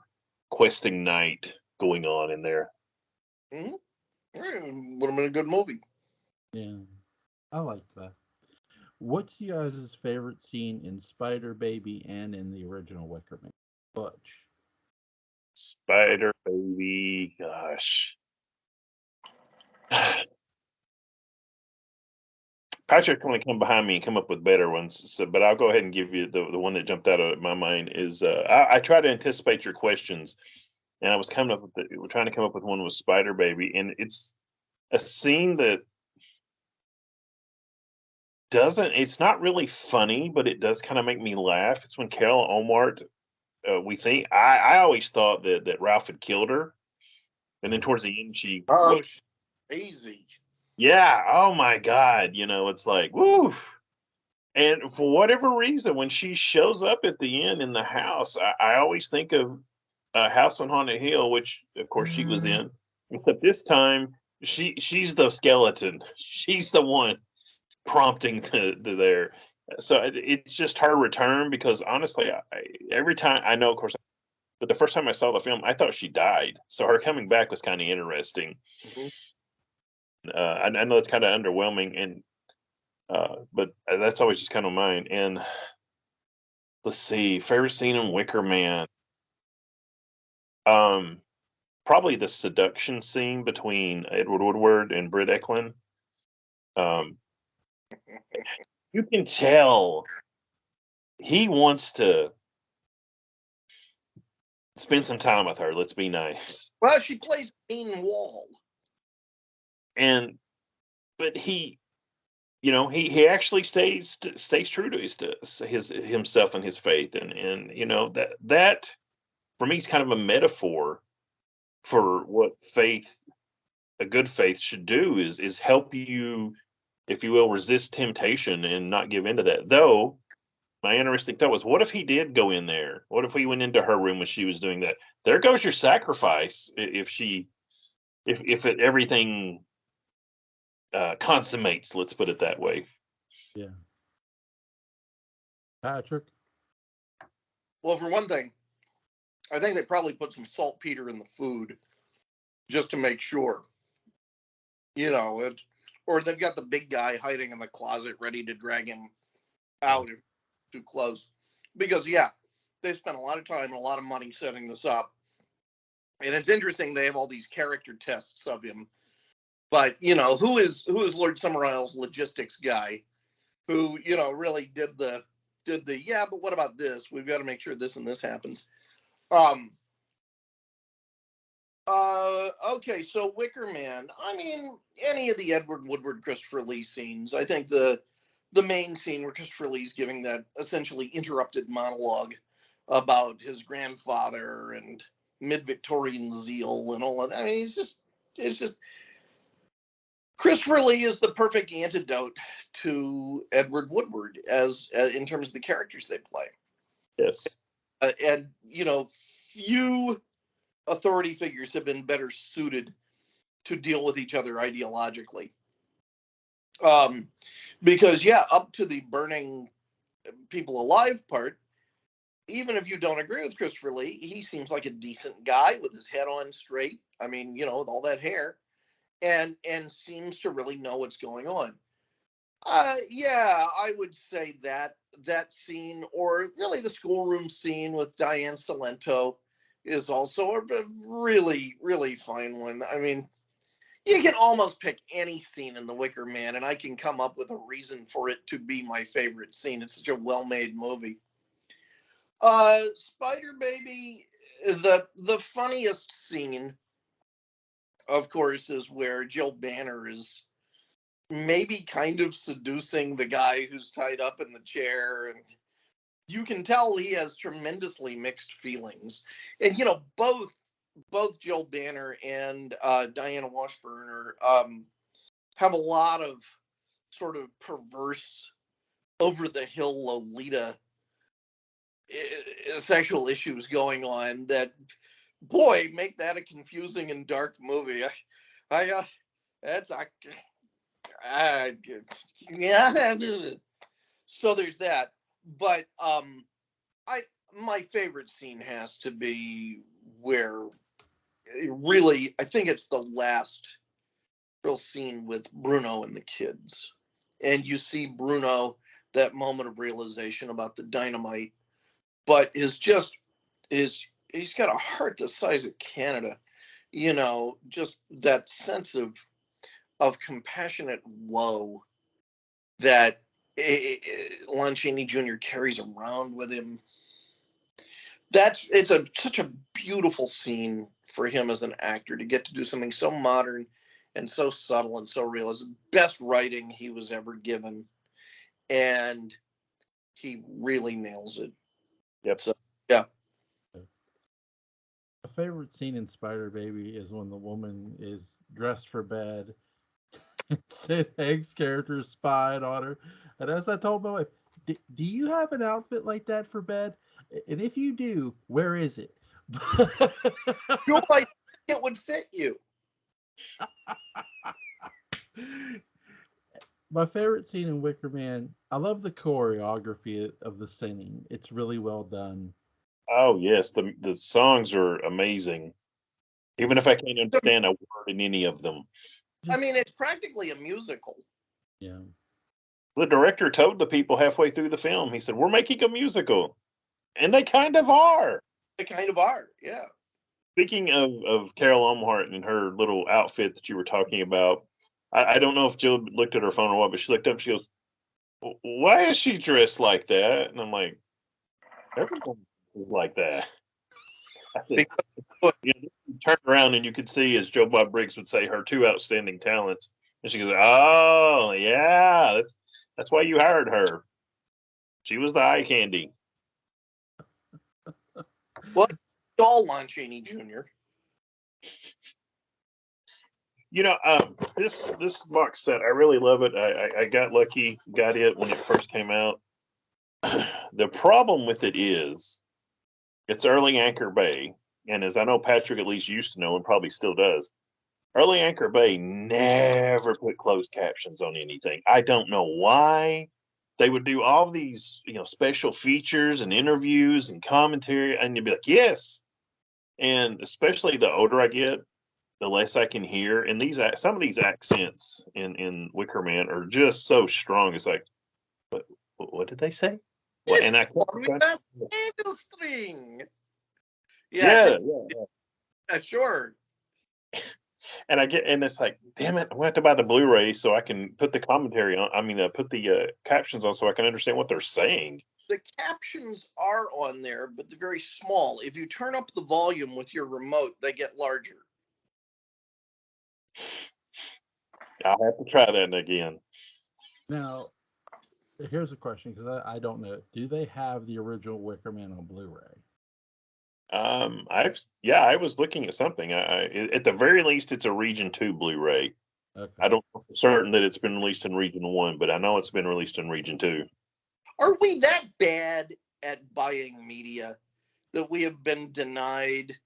questing knight going on in there. Mm-hmm. Would have been a good movie. Yeah, I like that. What's you guys' favorite scene in Spider Baby and in the original Wicker Man? Butch. Spider Baby, gosh. Patrick going to come behind me and come up with better ones. So, but I'll go ahead and give you the one that jumped out of my mind is I try to anticipate your questions, and I was coming up with we're trying to come up with one with Spider Baby, and it's a scene that it's not really funny, but it does kind of make me laugh. It's when Carol Omart, I always thought that Ralph had killed her, and then towards the end she Oh, easy. yeah, oh my god, it's like woo. And for whatever reason, when she shows up at the end in the house, I always think of House on Haunted Hill, which of course she was in. Except this time, she's the skeleton. She's the one prompting the there. So it's just her return because honestly, every time I know, of course, but the first time I saw the film, I thought she died. So her coming back was kind of interesting. Mm-hmm. I know it's kind of underwhelming, and but that's always just kind of mine. And let's see, favorite scene in Wicker Man. Um, Probably the seduction scene between Edward Woodward and Britt Eklund. Um, you can tell he wants to spend some time with her. Let's be nice. Well, she plays Mean Wall. And but he actually stays true to his himself and his faith, and that for me is kind of a metaphor for what a good faith should do is help you, if you will, resist temptation and not give into that. Though my interesting thought was, what if he did go in there? What if he went into her room when she was doing that? There goes your sacrifice. If everything consummates, let's put it that way. Yeah. Patrick? Well, for one thing, I think they probably put some saltpeter in the food just to make sure. Or they've got the big guy hiding in the closet ready to drag him out if too close. Because, yeah, they spent a lot of time and a lot of money setting this up. And it's interesting they have all these character tests of him. But, who is Lord Summerisle's logistics guy who, really did the, yeah, but what about this? We've got to make sure this and this happens. Okay, so Wicker Man. I mean, any of the Edward Woodward Christopher Lee scenes. I think the main scene where Christopher Lee's giving that essentially interrupted monologue about his grandfather and mid-Victorian zeal and all of that. I mean, it's just Christopher Lee is the perfect antidote to Edward Woodward as in terms of the characters they play. Yes. And few authority figures have been better suited to deal with each other ideologically. Because up to the burning people alive part, even if you don't agree with Christopher Lee, he seems like a decent guy with his head on straight. I mean, with all that hair, and seems to really know what's going on. I would say that scene, or really the schoolroom scene with Diane Salento, is also a really, really fine one. I mean, You can almost pick any scene in The Wicker Man, and I can come up with a reason for it to be my favorite scene. It's such a well-made movie. Spider Baby, the funniest scene, of course, is where Jill Banner is maybe kind of seducing the guy who's tied up in the chair, and you can tell he has tremendously mixed feelings. And both Jill Banner and Diana Washburn have a lot of sort of perverse, over the hill Lolita sexual issues going on that, boy, make that a confusing and dark movie. Yeah. So there's that. But my favorite scene has to be where really, I think it's the last real scene with Bruno and the kids. And you see Bruno, that moment of realization about the dynamite, but he's got a heart the size of Canada. Just that sense of compassionate woe that Lon Chaney Jr. carries around with him. It's such a beautiful scene for him as an actor to get to do something so modern and so subtle and so real. It's the best writing he was ever given, and he really nails it. Yep. So, yeah. My favorite scene in Spider Baby is when the woman is dressed for bed. Sid Haig's character spied on her, and as I told my wife, do you have an outfit like that for bed? And if you do, where is it? Feel like it would fit you. My favorite scene in Wicker Man, I love the choreography of the singing. It's really well done. Oh yes, the songs are amazing. Even if I can't understand a word in any of them. I mean, it's practically a musical. Yeah. The director told the people halfway through the film, he said, "We're making a musical," and they kind of are. They kind of are, yeah. Speaking of Carol Umhart and her little outfit that you were talking about, I don't know if Jill looked at her phone or what, but she looked up. She goes, "Why is she dressed like that?" And I'm like, "Everyone is like that." I said, you turn around and you could see, as Joe Bob Briggs would say, her two outstanding talents. And she goes, "Oh yeah, that's why you hired her. She was the eye candy." Well, all Lon Chaney Jr. This box set, I really love it. I got lucky, got it when it first came out. The problem with it is it's early Anchor Bay, and as I know Patrick at least used to know and probably still does, early Anchor Bay never put closed captions on anything. I don't know why. They would do all these, special features and interviews and commentary, and you'd be like, yes. And especially the older I get, the less I can hear. And some of these accents in Wicker Man are just so strong. It's like, what did they say? It's and I angel string. Yeah, sure. And it's like, damn it, I'm gonna have to buy the Blu-ray so I can put the commentary on. I mean, put the captions on so I can understand what they're saying. The captions are on there, but they're very small. If you turn up the volume with your remote, they get larger. I'll have to try that again. Now, here's a question, because I don't know. Do they have the original Wicker Man on Blu-ray? I was looking at something. At the very least, it's a Region 2 Blu-ray. Okay. I don't know for certain that it's been released in Region 1, but I know it's been released in Region 2. Are we that bad at buying media that we have been denied,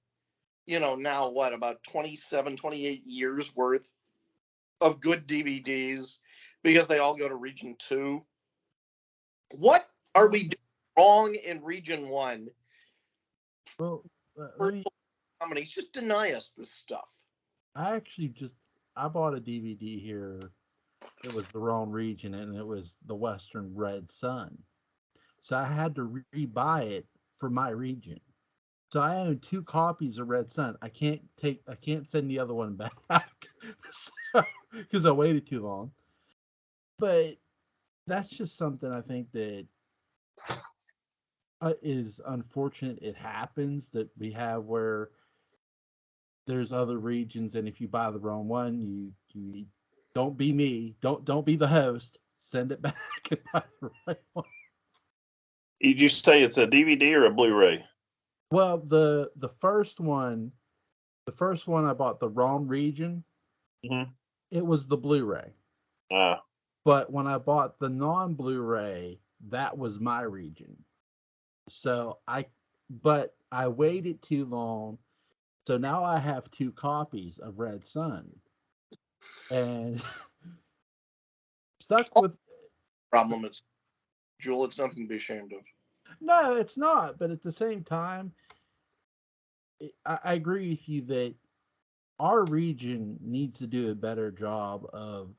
now what, about 27, 28 years worth of good DVDs because they all go to Region 2? What are we doing wrong in Region 1? Well, companies just deny us this stuff. I bought a DVD here. It was the wrong region, and it was the Western Red Sun. So I had to re-buy it for my region. So I own 2 copies of Red Sun. I can't send the other one back because I waited too long. But that's just something I think that is unfortunate. It happens that we have where there's other regions, and if you buy the wrong one, you don't be me. Don't be the host. Send it back and buy the right one. Did you say it's a DVD or a Blu-ray? Well, the first one I bought the wrong region. Mm-hmm. It was the Blu-ray. But when I bought the non-Blu-ray, that was my region. So I waited too long. So now I have 2 copies of Red Sun. And stuck with problem. It's Jewel. It's nothing to be ashamed of. No, it's not. But at the same time, I agree with you that our region needs to do a better job of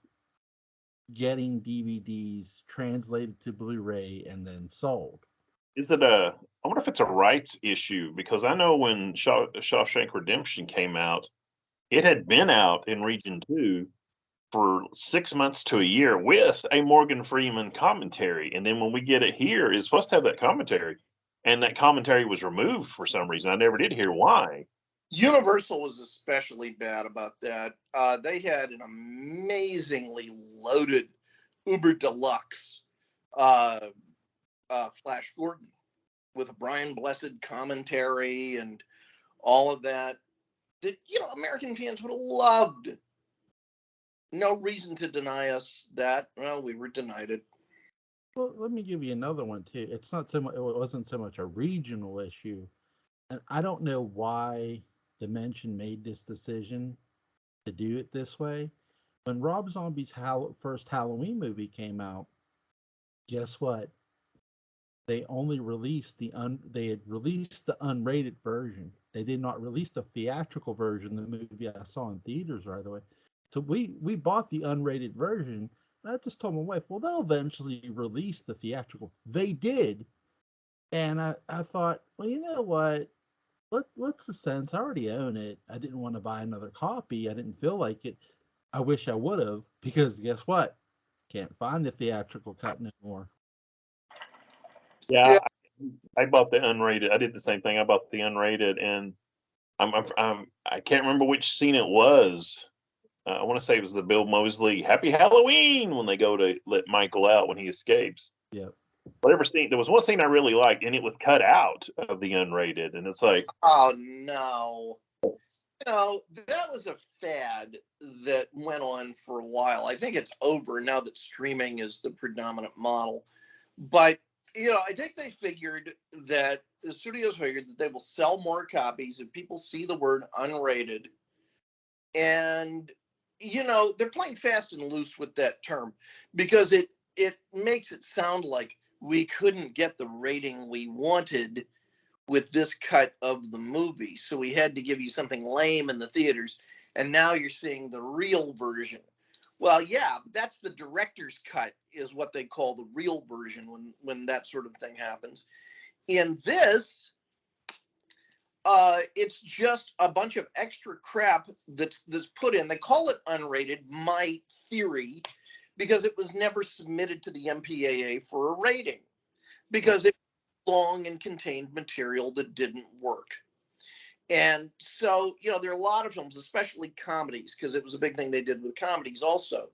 getting DVDs translated to Blu-ray and then sold. Is it I wonder if it's a rights issue, because I know when Shawshank Redemption came out, it had been out in Region 2 for 6 months to a year with a Morgan Freeman commentary. And then when we get it here, it's supposed to have that commentary. And that commentary was removed for some reason. I never did hear why. Universal was especially bad about that. They had an amazingly loaded Uber Deluxe Flash Gordon with a Brian Blessed commentary and all of that. That, American fans would have loved. No reason to deny us that. Well, we were denied it. Well, let me give you another one too. It's not so much. It wasn't so much a regional issue, and I don't know why Dimension made this decision to do it this way. When Rob Zombie's first Halloween movie came out, guess what? They only released they had released the unrated version. They did not release the theatrical version, the movie I saw in theaters right away. So we bought the unrated version. And I just told my wife, well, they'll eventually release the theatrical. They did. And I thought, well, you know what? What's the sense? I already own it. I didn't want to buy another copy. I didn't feel like it. I wish I would have, because guess what? Can't find the theatrical cut anymore. Yeah, I bought the unrated. I did the same thing. I bought the unrated, and I can't remember which scene it was. I want to say it was the Bill Moseley "Happy Halloween" when they go to let Michael out when he escapes. Yep. Whatever scene. There was one scene I really liked, and it was cut out of the unrated, and it's like, oh no. That was a fad that went on for a while. I think it's over now that streaming is the predominant model. But, I think the studios figured that they will sell more copies if people see the word unrated. And, they're playing fast and loose with that term, because it makes it sound like we couldn't get the rating we wanted with this cut of the movie. So we had to give you something lame in the theaters. And now you're seeing the real version. Well, yeah, that's the director's cut is what they call the real version when that sort of thing happens. In this, it's just a bunch of extra crap that's put in. They call it unrated, my theory, because it was never submitted to the MPAA for a rating, because it long and contained material that didn't work. And so, there are a lot of films, especially comedies, because it was a big thing they did with comedies also,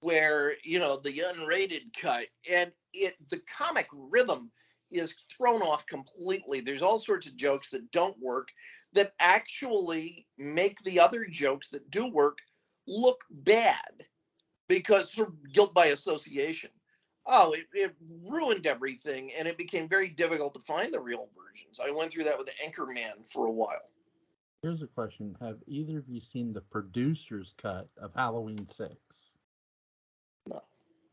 where, the unrated cut and the comic rhythm is thrown off completely. There's all sorts of jokes that don't work that actually make the other jokes that do work look bad, because sort of guilt by association. Oh, it ruined everything, and it became very difficult to find the real versions. I went through that with Anchorman for a while. Here's a question. Have either of you seen the producer's cut of Halloween 6? No,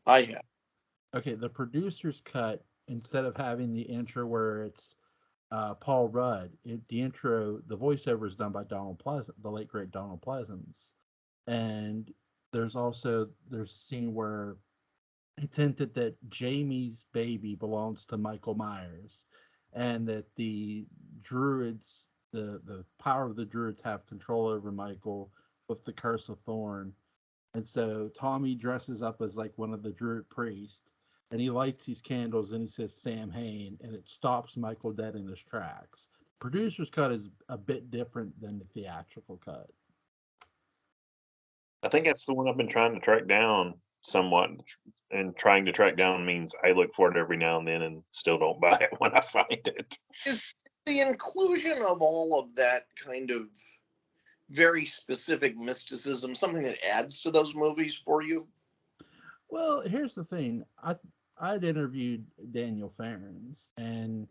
I have. Okay, the producer's cut, instead of having the intro where it's Paul Rudd, the voiceover is done by Donald Pleasant, the late great Donald Pleasance. And there's a scene where it's hinted that Jamie's baby belongs to Michael Myers. and that the druids, the power of the druids, have control over Michael with the curse of Thorn. And so Tommy dresses up as like one of the druid priests, and he lights these candles and he says Sam Hain, and it stops Michael dead in his tracks. Producer's cut is a bit different than the theatrical cut. I think that's the one I've been trying to track down somewhat, and trying to track down means I look for it every now and then and still don't buy it when I find it. Is the inclusion of all of that kind of very specific mysticism something that adds to those movies for you? Well, here's the thing. I'd interviewed Daniel Farrens, and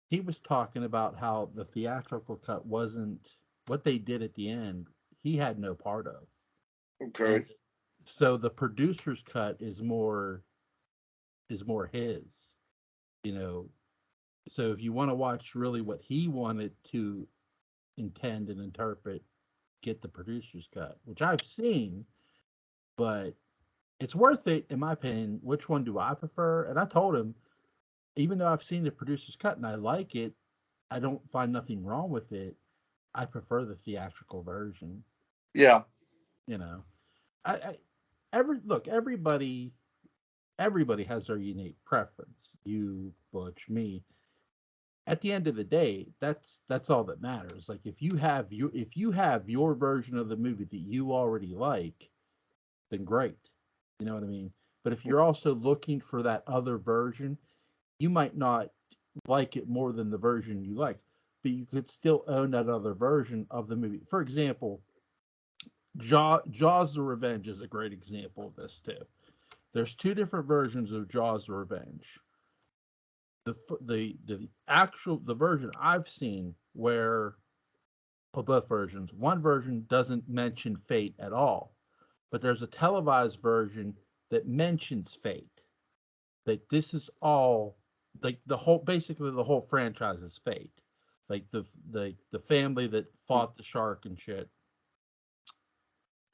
he was talking about how the theatrical cut wasn't what they did at the end. He had no part of. Okay. And so the producer's cut is more his, you know. So if you want to watch really what he wanted to intend and interpret, get the producer's cut, which I've seen, but it's worth it in my opinion. Which one do I prefer? And I told him, even though I've seen the producer's cut and I like it, I don't find nothing wrong with it. I prefer the theatrical version. Yeah. You know, everybody has their unique preference. You, Butch, me. At the end of the day, that's all that matters. Like if you have your version of the movie that you already like, then great. You know what I mean? But if you're also looking for that other version, you might not like it more than the version you like, but you could still own that other version of the movie. For example, Jaws the Revenge is a great example of this too. There's two different versions of Jaws the Revenge. The version I've seen where, well, both versions. One version doesn't mention fate at all, but there's a televised version that mentions fate. That this is all like basically the whole franchise is fate. Like the family that fought the shark and shit.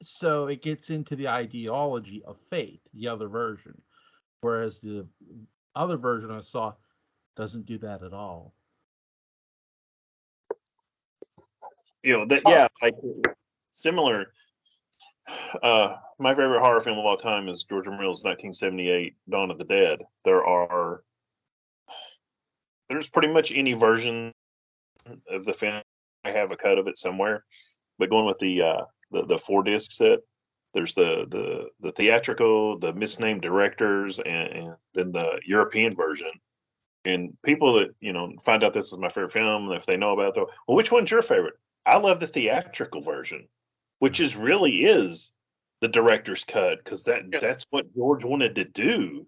So it gets into the ideology of fate, the other version. Whereas the other version I saw doesn't do that at all. Yeah, like similar. My favorite horror film of all time is George Romero's 1978 Dawn of the Dead. There's pretty much any version of the film. I have a cut of it somewhere, but going with the 4-disc set, there's the theatrical, the misnamed directors, and then the European version. And people that find out this is my favorite film, if they know about it, well, which one's your favorite? I love the theatrical version, which really is the director's cut, because that's what George wanted to do.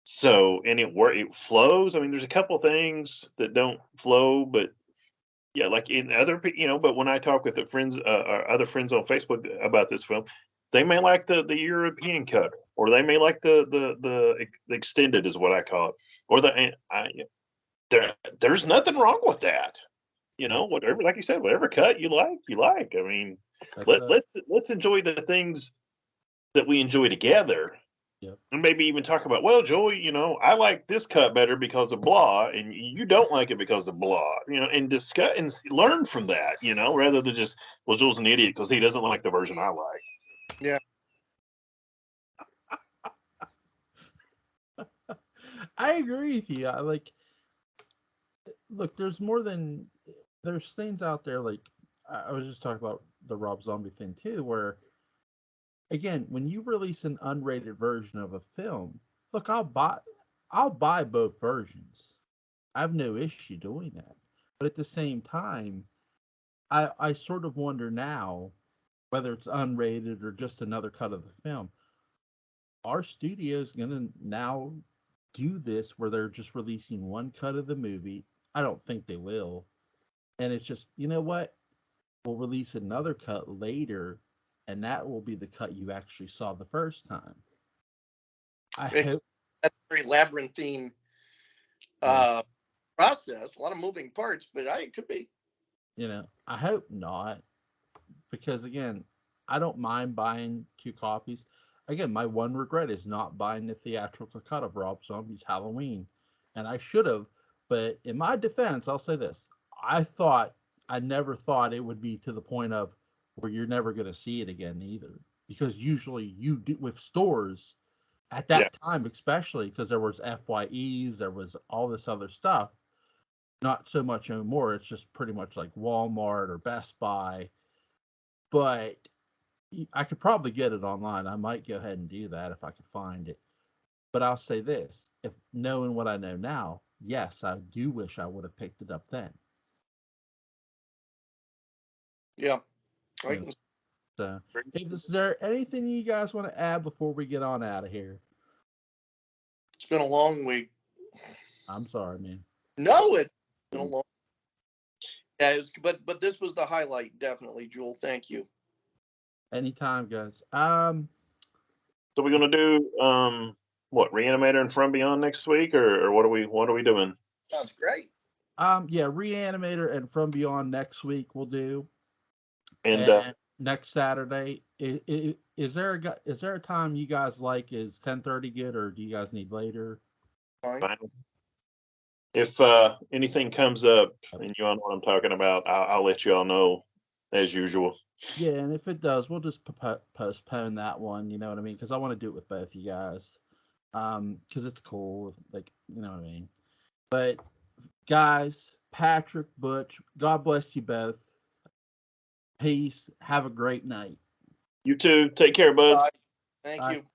So, and it flows. I mean, there's a couple things that don't flow, but yeah, like in other, but when I talk with the friends, or other friends on Facebook about this film, they may like the European cut, or they may like the extended, is what I call it, or there's nothing wrong with that. Whatever, like you said, whatever cut you like. I mean, let's enjoy the things that we enjoy together. Yep. And maybe even talk about, well, Joey, I like this cut better because of blah, and you don't like it because of blah, and discuss and learn from that, rather than just, well, Joel's an idiot because he doesn't like the version I like. Yeah. I agree with you. Look, there's things out there, like I was just talking about the Rob Zombie thing too, where again, when you release an unrated version of a film, look, I'll buy both versions. I have no issue doing that. But at the same time, I sort of wonder now, whether it's unrated or just another cut of the film, are studios going to now do this where they're just releasing one cut of the movie? I don't think they will. And it's just, you know what? We'll release another cut later, and that will be the cut you actually saw the first time. I hope that's a very labyrinthine process, a lot of moving parts, but it could be. I hope not, because again, I don't mind buying 2 copies. Again, my one regret is not buying the theatrical cut of Rob Zombie's Halloween, and I should have. But in my defense, I'll say this: I never thought it would be to the point of where you're never going to see it again either. Because usually you do with stores at that time, especially because there was FYEs, there was all this other stuff. Not so much anymore. It's just pretty much like Walmart or Best Buy. But I could probably get it online. I might go ahead and do that if I could find it. But I'll say this: if knowing what I know now, yes, I do wish I would have picked it up then. Yeah. Yeah. So, is there anything you guys want to add before we get on out of here? It's been a long week. I'm sorry, man. No, it's been a long. Yeah, but this was the highlight, definitely, Jewel. Thank you. Anytime, guys. So we're gonna do what, Reanimator and From Beyond next week, or what are we doing? Sounds great. Yeah, Reanimator and From Beyond next week we'll do. And next Saturday, is there a time you guys like? Is 10:30 good, or do you guys need later? Fine. If anything comes up and you all know what I'm talking about, I'll let you all know as usual. Yeah, and if it does, we'll just postpone that one. You know what I mean? Because I want to do it with both you guys. Because it's cool. Like, you know what I mean? But guys, Patrick, Butch, God bless you both. Peace. Have a great night. You too. Take care, buds. Bye. Thank you.